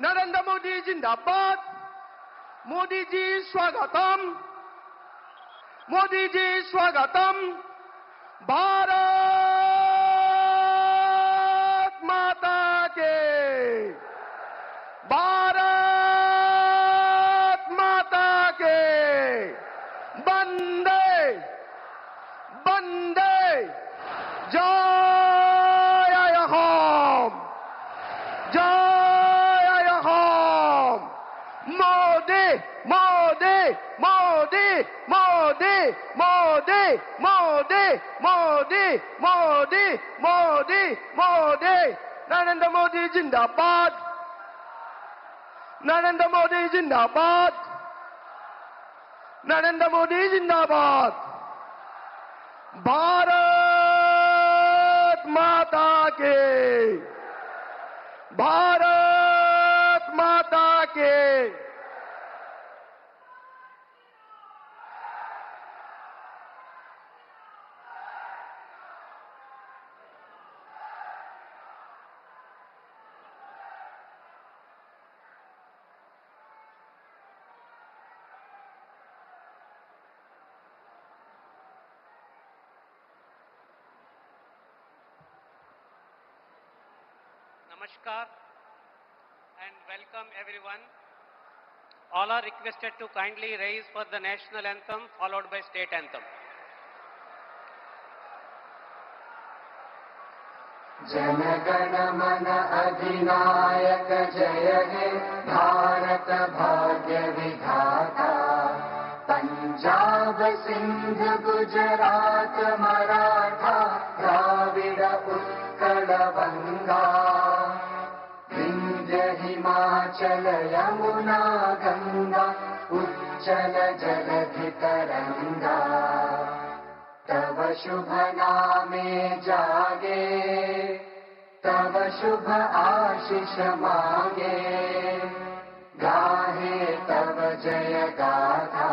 नरेंद्र मोदी जिंदाबाद। मोदी जी स्वागतम। मोदी जी स्वागतम। भारत माता के। भारत माता के। वंदे वंदे जय होम। जय होम। मोदी मोदी मोदी मोदी मोदी मोदी मोदी मोदी मोदी मोदी। नरेंद्र मोदी जिंदाबाद। नरेंद्र मोदी जिंदाबाद। नरेंद्र मोदी जिंदाबाद। भारत माता के। भारत माता के। Namaskar and welcome everyone. All are requested to kindly raise for the national anthem followed by state anthem. Jana Gana मन अधिनायक जय हे भारत भाग्य विधाता। पंजाब सिंध गुजरात मराठा द्राविड उत्कल बंगा। विंध्य हिमाचल यमुना गंगा उच्चल जलधि तरंगा। तव शुभ नामे जागे तव शुभ आशीष मांगे। गाहे तव जय गाथा।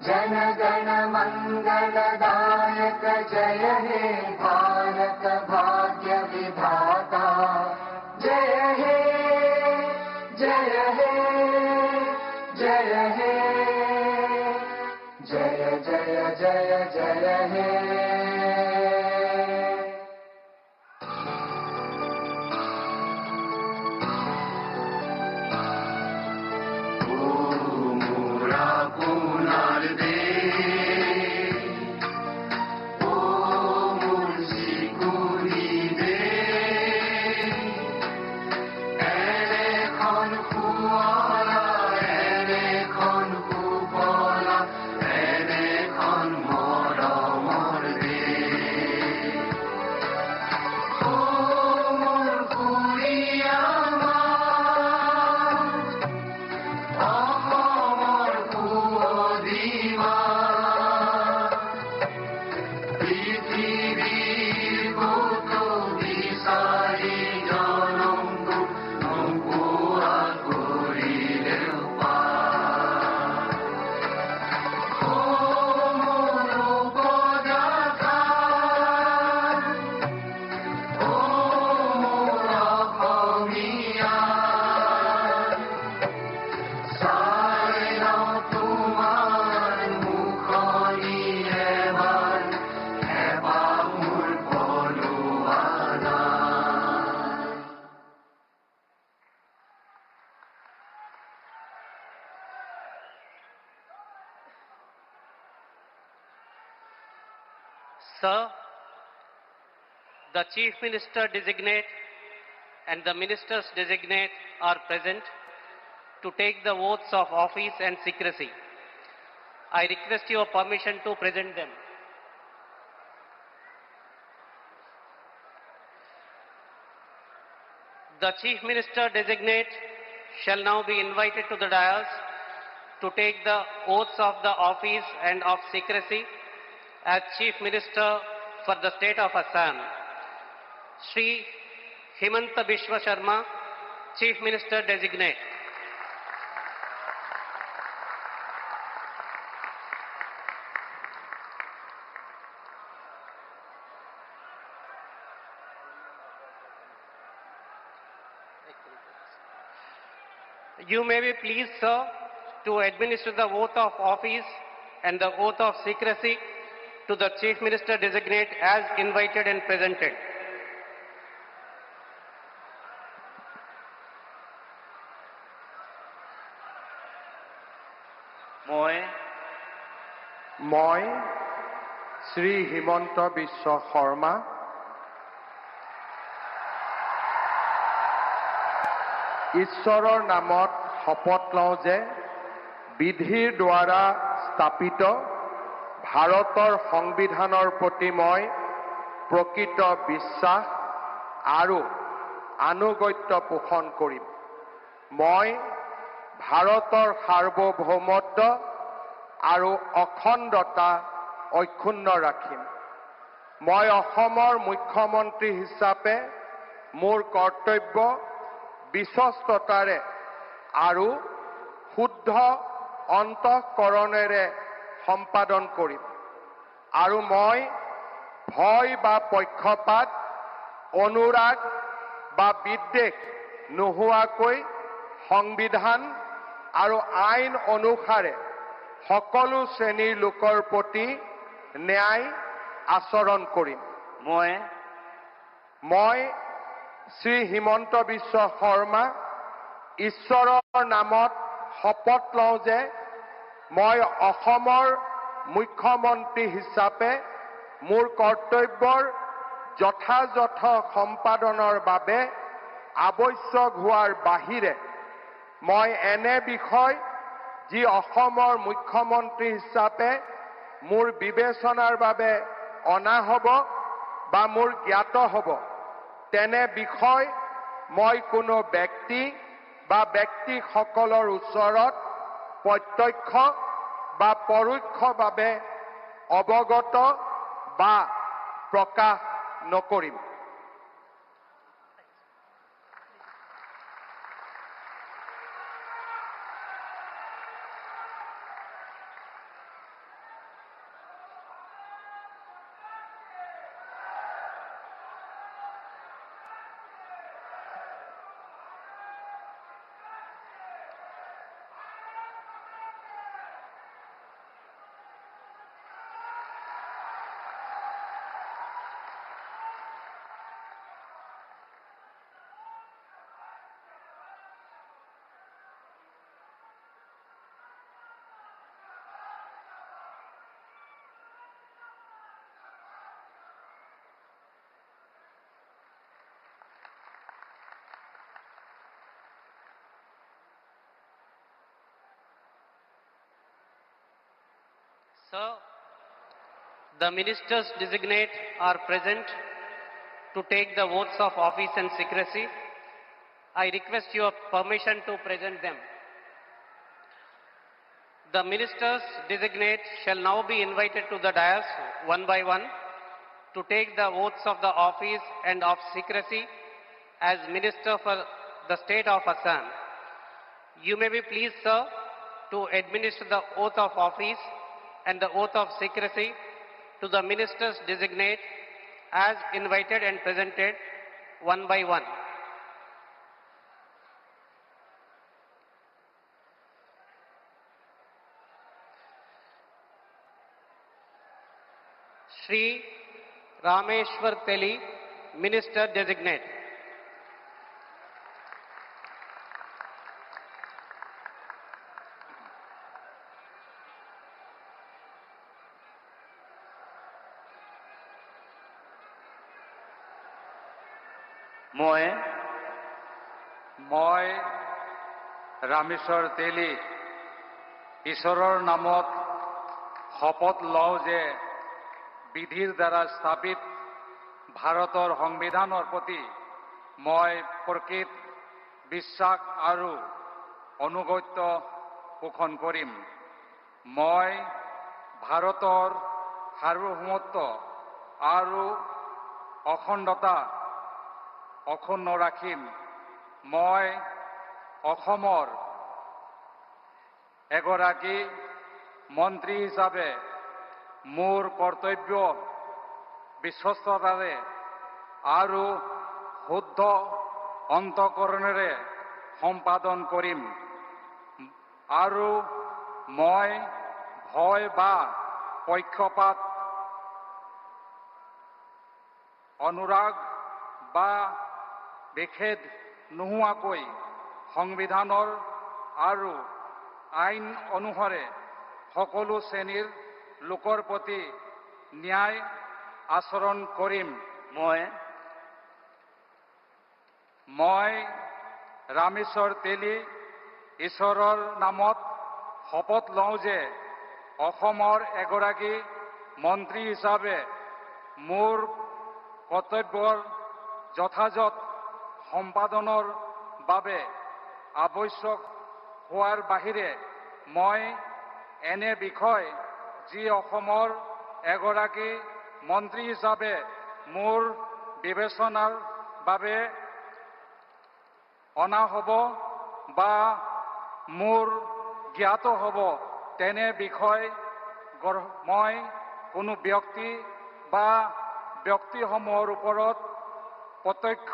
जन गण मंगलदायक जय हे भारत भाग्य विधाता। जय हे जय हे जय हे जय जय जय जय हे। Sir, the Chief Minister designate and the Ministers designate are present to take the oaths of office and secrecy. I request your permission to present them. The Chief Minister designate shall now be invited to the dais to take the oaths of the office and of secrecy as Chief Minister for the State of Assam. Shri Himanta Biswa Sharma, Chief Minister designate. You may be pleased, sir, to administer the oath of office and the oath of secrecy to the Chief Minister designate as invited and presented. মই শ্ৰী হিমন্ত বিশ্ব শৰ্মা ঈশ্বৰৰ নামত শপত লওঁ যে বিধিৰ দ্বাৰা স্থাপিত ভাৰতৰ সংবিধানৰ প্ৰতি মই প্ৰকৃত বিশ্বাস আৰু আনুগত্য পোষণ কৰিম। মই ভাৰতৰ সাৰ্বভৌমত্ব আৰু অখণ্ডতা অক্ষুণ্ণ ৰাখিম। মই অসমৰ মুখ্যমন্ত্ৰী হিচাপে মোৰ কৰ্তব্য বিশ্বস্ততাৰে আৰু শুদ্ধ অন্তঃকৰণেৰে সম্পাদন কৰিম আৰু মই ভয় বা পক্ষপাত অনুৰাগ বা বিদ্বেষ নোহোৱাকৈ সংবিধান আৰু আইন অনুসাৰে সকলো শ্ৰেণীৰ লোকৰ প্ৰতি ন্যায় আচৰণ কৰিম। মই শ্ৰী হিমন্ত বিশ্ব শৰ্মা ঈশ্বৰৰ নামত শপত লওঁ যে মই অসমৰ মুখ্যমন্ত্ৰী হিচাপে মোৰ কৰ্তব্যৰ যথাযথ সম্পাদনৰ বাবে আৱশ্যক হোৱাৰ বাহিৰে মই এনে বিষয় যি অসমৰ মুখ্যমন্ত্ৰী হিচাপে মোৰ বিবেচনাৰ বাবে অনা হ'ব বা মোৰ জ্ঞাত হ'ব তেনে বিষয় মই কোনো ব্যক্তি বা ব্যক্তিসকলৰ ওচৰত প্ৰত্যক্ষ বা পৰোক্ষভাৱে অৱগত বা প্ৰকাশ নকৰিম। Sir, the ministers designate are present to take the oaths of office and secrecy. I request your permission to present them. The ministers designate shall now be invited to the dais one by one to take the oaths of the office and of secrecy as Minister for the State of Assam. You may be pleased, sir, to administer the oath of office and the oath of secrecy to the ministers designate as invited and presented one by one. Shri Rameshwar Teli, Minister Designate. মই ৰামেশ্বৰ তেলী ঈশ্বৰৰ নামত শপত লওঁ যে বিধিৰ দ্বাৰা স্থাপিত ভাৰতৰ সংবিধানৰ প্ৰতি মই প্ৰকৃত বিশ্বাস আৰু অনুগত্য পোষণ কৰিম। মই ভাৰতৰ সাৰ্বভৌমত্ব আৰু অখণ্ডতা অক্ষুণ্ণ ৰাখিম। মই অসমৰ এগৰাকী মন্ত্ৰী হিচাপে মোৰ কৰ্তব্য বিশ্বস্ততাৰে আৰু শুদ্ধ অন্তঃকৰণেৰে সম্পাদন কৰিম। আৰু মই ভয় বা পক্ষপাত অনুৰাগ বা বিখেদ নোহোৱাকৈ সংবিধানৰ আৰু আইন অনুসাৰে সকলো শ্ৰেণীৰ লোকৰ প্ৰতি ন্যায় আচৰণ কৰিম। মই ৰামেশ্বৰ তেলী ঈশ্বৰৰ নামত শপত লওঁ যে অসমৰ এগৰাকী মন্ত্ৰী হিচাপে মোৰ কৰ্তব্যৰ যথাযথ সম্পাদনৰ বাবে আৱশ্যক হোৱাৰ বাহিৰে মই এনে বিষয় যি অসমৰ এগৰাকী মন্ত্ৰী হিচাপে মোৰ বিবেচনাৰ বাবে অনা হ'ব বা মোৰ জ্ঞাত হ'ব তেনে বিষয় মই কোনো ব্যক্তি বা ব্যক্তিসমূহৰ ওপৰত প্ৰত্যক্ষ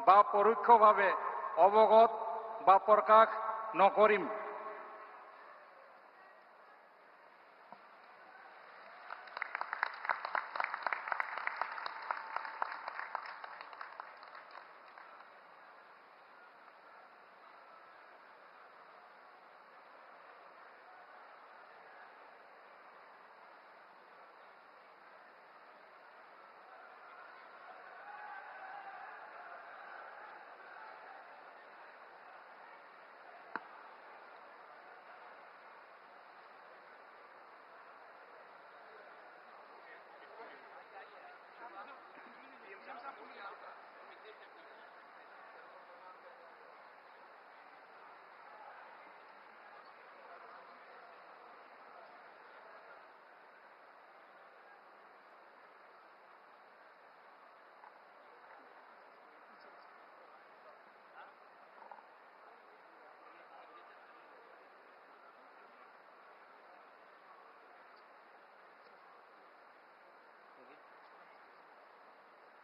বা পৰোক্ষভাৱে অৱগত বা প্ৰকাশ নকৰিম।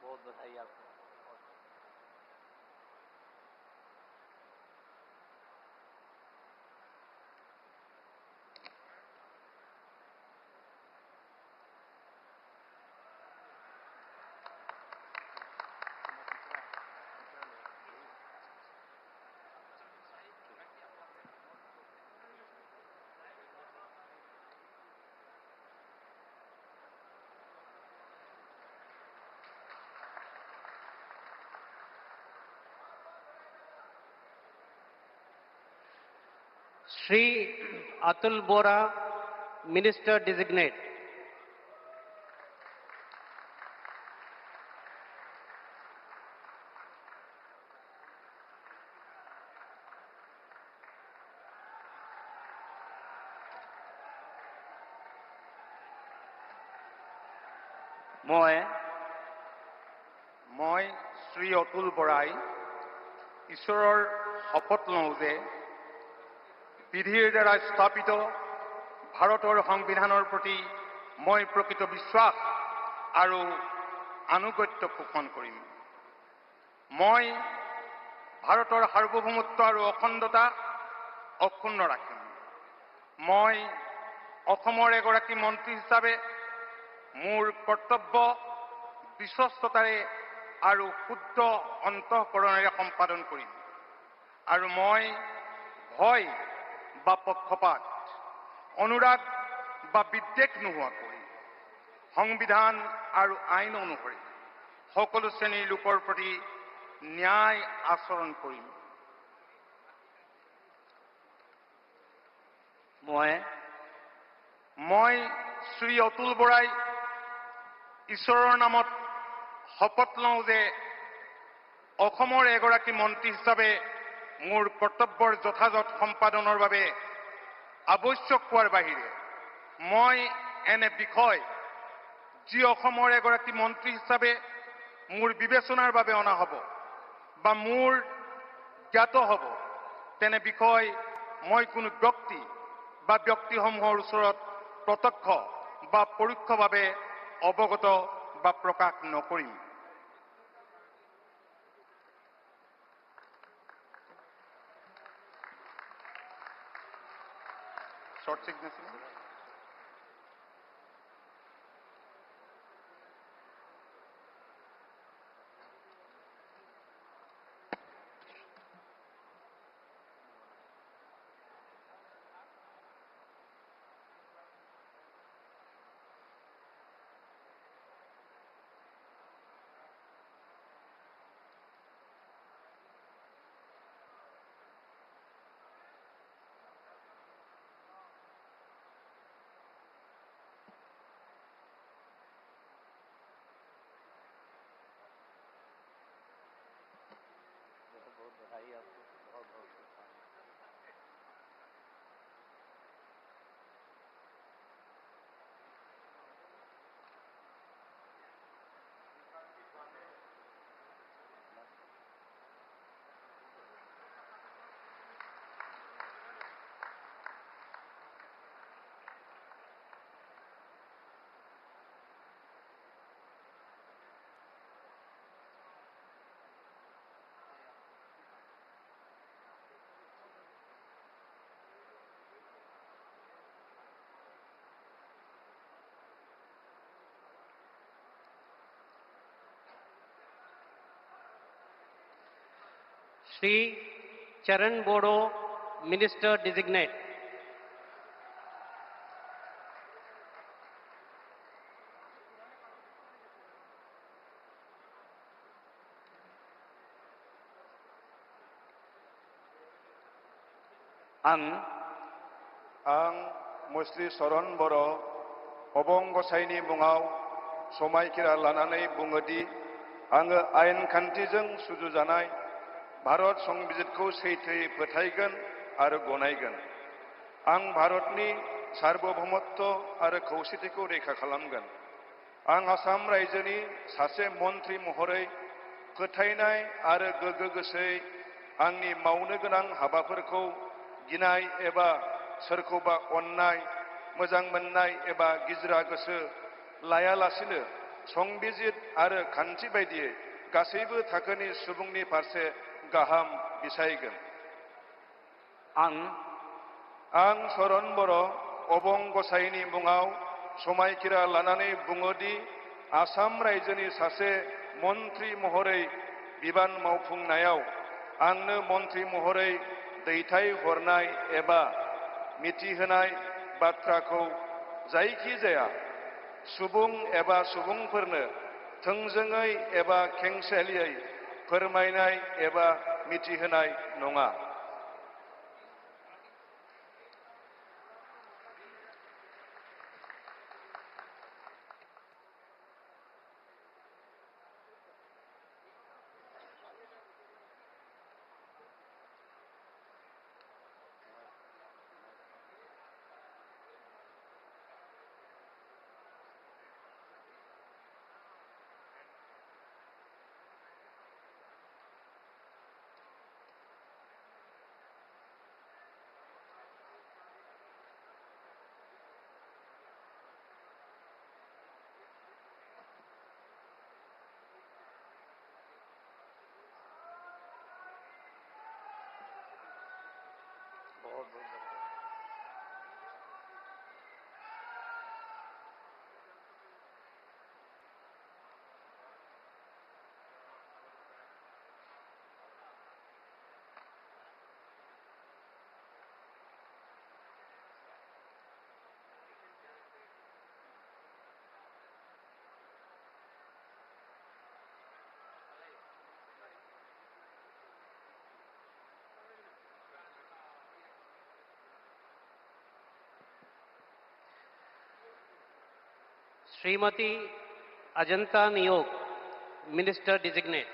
बहुत बधाई आपको। Shri Atul Bora, Minister Designate. মই শ্ৰী অতুল বৰাই ঈশ্বৰৰ শপত লওঁ যে বিধিৰ দ্বাৰা স্থাপিত ভাৰতৰ সংবিধানৰ প্ৰতি মই প্ৰকৃত বিশ্বাস আৰু আনুগত্য পোষণ কৰিম। মই ভাৰতৰ সাৰ্বভৌমত্ব আৰু অখণ্ডতা অক্ষুণ্ণ ৰাখিম। মই অসমৰ এগৰাকী মন্ত্ৰী হিচাপে মোৰ কৰ্তব্য বিশ্বস্ততাৰে আৰু শুদ্ধ অন্তঃকৰণেৰে সম্পাদন কৰিম আৰু মই ভয় বা পক্ষপাত অনুৰাগ বা বিদ্বেষ নোহোৱাকৈ সংবিধান আৰু আইন অনুসৰি সকলো শ্ৰেণীৰ লোকৰ প্ৰতি ন্যায় আচৰণ কৰিম। মই শ্ৰী অতুল বৰাই ঈশ্বৰৰ নামত শপত লওঁ যে অসমৰ এগৰাকী মন্ত্ৰী হিচাপে মোৰ কৰ্তব্যৰ যথাযথ সম্পাদনৰ বাবে আৱশ্যক হোৱাৰ বাহিৰে মই এনে বিষয় যি অসমৰ এগৰাকী মন্ত্ৰী হিচাপে মোৰ বিবেচনাৰ বাবে অনা হ'ব বা মোৰ জ্ঞাত হ'ব তেনে বিষয় মই কোনো ব্যক্তি বা ব্যক্তিসমূহৰ ওচৰত প্ৰত্যক্ষ বা পৰোক্ষভাৱে অৱগত বা প্ৰকাশ নকৰিম। short signature. Shri Charan Bodo, Minister Designate. आं मुस्रि चरण बर' अबं गसाइनि मुङाव समायखिरा लानानै बुङोदि आङो आयेन खान्थिजों सुजुजानाय भारत संबिजितखौ सैथोयै फोथायगोन आरो गनायगोन। आं भारतनि सार्वभौमत्व आरो खौसेथिखौ रैखा खालामगोन। आं आसाम रायजोनि सासे मन्थ्रि महरै फोथायनाय आरो गोगो गोसोयै आंनि मावनो गोनां हाबाफोरखौ गिनाय एबा सोरखौबा अननाय, मोजां मोननाय एबा गिज्रा गोसो लायालासिनो संबिजित आरो खान्थि बायदियै गासैबो थाखोनि सुबुंनि फारसे गाहाम बिसायगोन। आं चरण बर' अबं गसाइनि मुङाव समायखिरा लानानै बुङोदि आसाम रायजोनि सासे मन्थ्रि महरै बिबान मावफुंनायाव आंनो मन्थ्रि महरै दैथाय हरनाय एबा मिथिहोनाय बाथ्राखौ जायखिजाया सुबुं एबा सुबुंफोरनो थोंजोङै एबा खेंसालियै फोरमायनाय एबा मिथिहोनाय नङा। Srimati Ajanta Niyog, Minister Designate.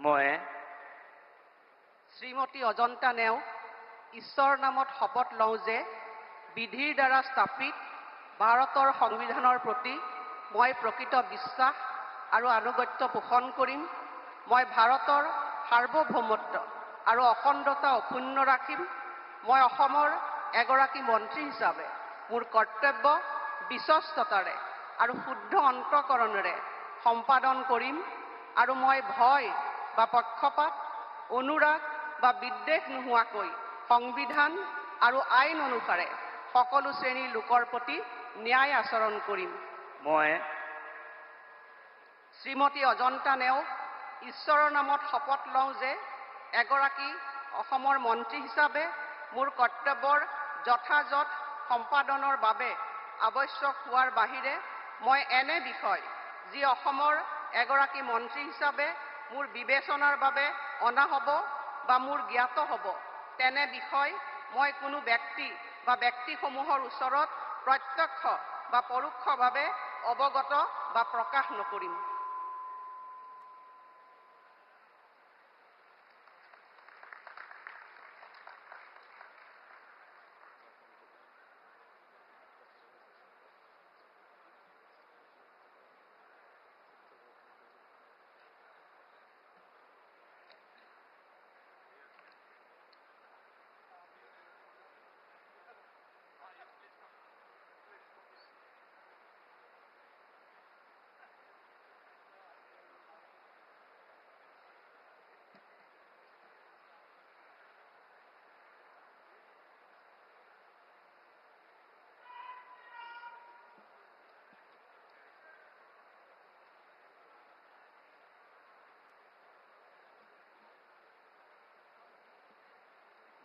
মই শ্ৰীমতী অজন্তা নেও ঈশ্বৰৰ নামত শপত লওঁ যে বিধিৰ দ্বাৰা স্থাপিত ভাৰতৰ সংবিধানৰ প্ৰতি মই প্ৰকৃত বিশ্বাস আৰু আনুগত্য পোষণ কৰিম। মই ভাৰতৰ সাৰ্বভৌমত্ব আৰু অখণ্ডতা অক্ষুণ্ণ ৰাখিম। মই অসমৰ এগৰাকী মন্ত্ৰী হিচাপে মোৰ কৰ্তব্য বিশ্বস্ততাৰে আৰু শুদ্ধ অন্তঃকৰণেৰে সম্পাদন কৰিম আৰু মই ভয় বা পক্ষপাত অনুৰাগ বা বিদ্বেষ নোহোৱাকৈ সংবিধান আৰু আইন অনুসাৰে সকলো শ্ৰেণীৰ লোকৰ প্ৰতি ন্যায় আচৰণ কৰিম। মই শ্ৰীমতী অজন্তা নেওগ ঈশ্বৰৰ নামত শপত লওঁ যে এগৰাকী অসমৰ মন্ত্ৰী হিচাপে মোৰ কৰ্তব্যৰ যথাযথ সম্পাদনৰ বাবে আৱশ্যক হোৱাৰ বাহিৰে মই এনে বিষয় যি অসমৰ এগৰাকী মন্ত্ৰী হিচাপে মোৰ বিবেচনাৰ বাবে অনা হ'ব বা মোৰ জ্ঞাত হ'ব তেনে বিষয় মই কোনো ব্যক্তি বা ব্যক্তিসমূহৰ ওচৰত প্ৰত্যক্ষ বা পৰোক্ষভাৱে অৱগত বা প্ৰকাশ নকৰিম।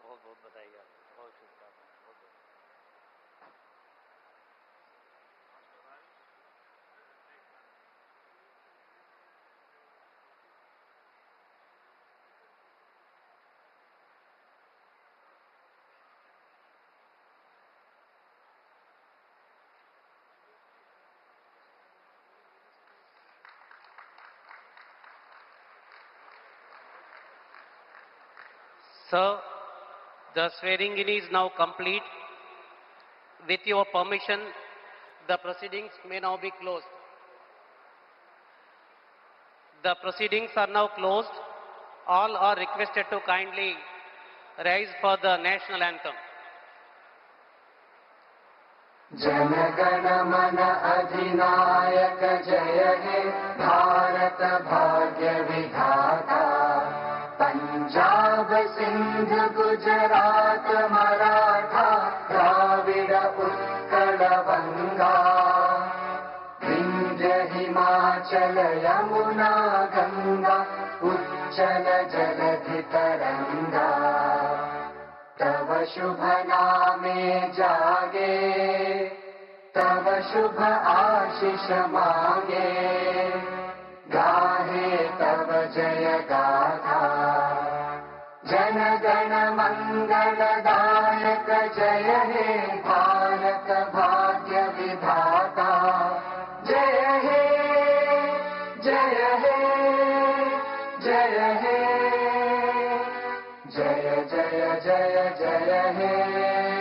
बहुत बधाई बहुत शुभकामनाएं। Sir, the swearing-in is now complete. With your permission, the proceedings may now be closed. The proceedings are now closed. All are requested to kindly rise for the national anthem. Jana Gana मन अधिनायक जय हे भारत भाग्य विधाता पंजाब सिंध गुजरात मराठा द्राविड उत्कल बंगा विंध्य हिमाचल यमुना गंगा उच्चल जलधि तरंगा तव शुभ नामे जागे तव शुभ आशीष मांगे गाहे तव जय गाथा जन गण मंगल दायक जय हे भारत भाग्य विधाता जय हे जय हे जय हे जय जय जय जय हे